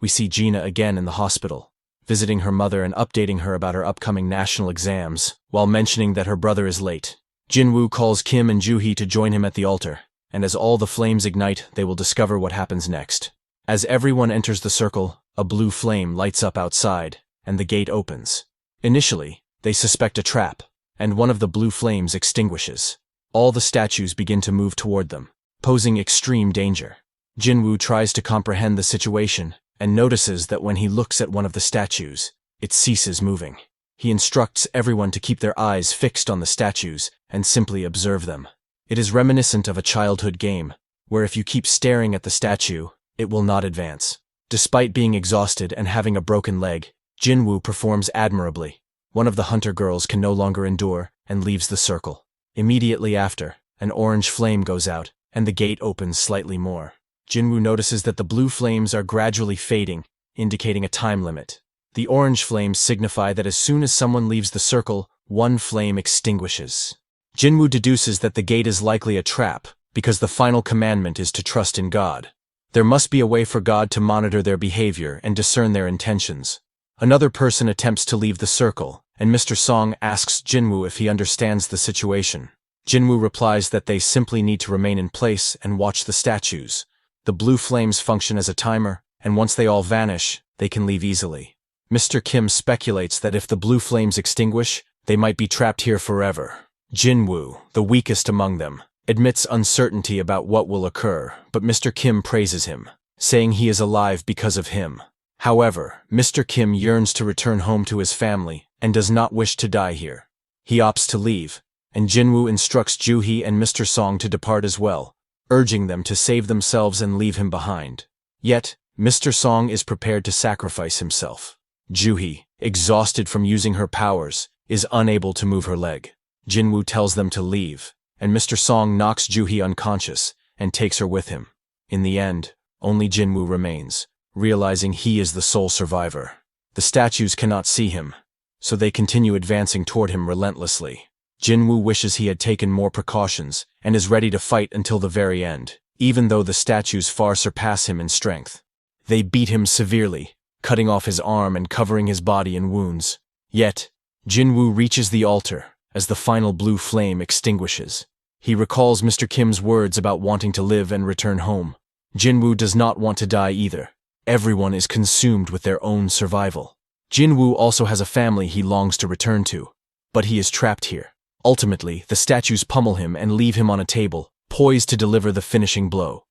we see Gina again in the hospital, visiting her mother and updating her about her upcoming national exams, while mentioning that her brother is late. Jin-Woo calls Kim and Joo-hee to join him at the altar, and as all the flames ignite, they will discover what happens next. As everyone enters the circle, a blue flame lights up outside, and the gate opens. Initially, they suspect a trap, and one of the blue flames extinguishes. All the statues begin to move toward them, posing extreme danger. Jin-Woo tries to comprehend the situation, and notices that when he looks at one of the statues, it ceases moving. He instructs everyone to keep their eyes fixed on the statues and simply observe them. It is reminiscent of a childhood game, where if you keep staring at the statue, it will not advance. Despite being exhausted and having a broken leg, Jin-Woo performs admirably. One of the hunter girls can no longer endure and leaves the circle. Immediately after, an orange flame goes out, and the gate opens slightly more. Jin-Woo notices that the blue flames are gradually fading, indicating a time limit. The orange flames signify that as soon as someone leaves the circle, one flame extinguishes. Jin-Woo deduces that the gate is likely a trap, because the final commandment is to trust in God. There must be a way for God to monitor their behavior and discern their intentions. Another person attempts to leave the circle, and Mr. Song asks Jin-Woo if he understands the situation. Jin-Woo replies that they simply need to remain in place and watch the statues. The blue flames function as a timer, and once they all vanish, they can leave easily. Mr. Kim speculates that if the blue flames extinguish, they might be trapped here forever. Jin-Woo, the weakest among them, admits uncertainty about what will occur, but Mr. Kim praises him, saying he is alive because of him. However, Mr. Kim yearns to return home to his family and does not wish to die here. He opts to leave, and Jin-Woo instructs Joo-hee and Mr. Song to depart as well, urging them to save themselves and leave him behind. Yet, Mr. Song is prepared to sacrifice himself. Joo-hee, exhausted from using her powers, is unable to move her leg. Jin-Woo tells them to leave, and Mr. Song knocks Joo-hee unconscious and takes her with him. In the end, only Jin-Woo remains, realizing he is the sole survivor. The statues cannot see him, so they continue advancing toward him relentlessly. Jin-Woo wishes he had taken more precautions and is ready to fight until the very end, even though the statues far surpass him in strength. They beat him severely, cutting off his arm and covering his body in wounds. Yet, Jin-Woo reaches the altar as the final blue flame extinguishes. He recalls Mr. Kim's words about wanting to live and return home. Jin-Woo does not want to die either. Everyone is consumed with their own survival. Jin-Woo also has a family he longs to return to, but he is trapped here. Ultimately, the statues pummel him and leave him on a table, poised to deliver the finishing blow.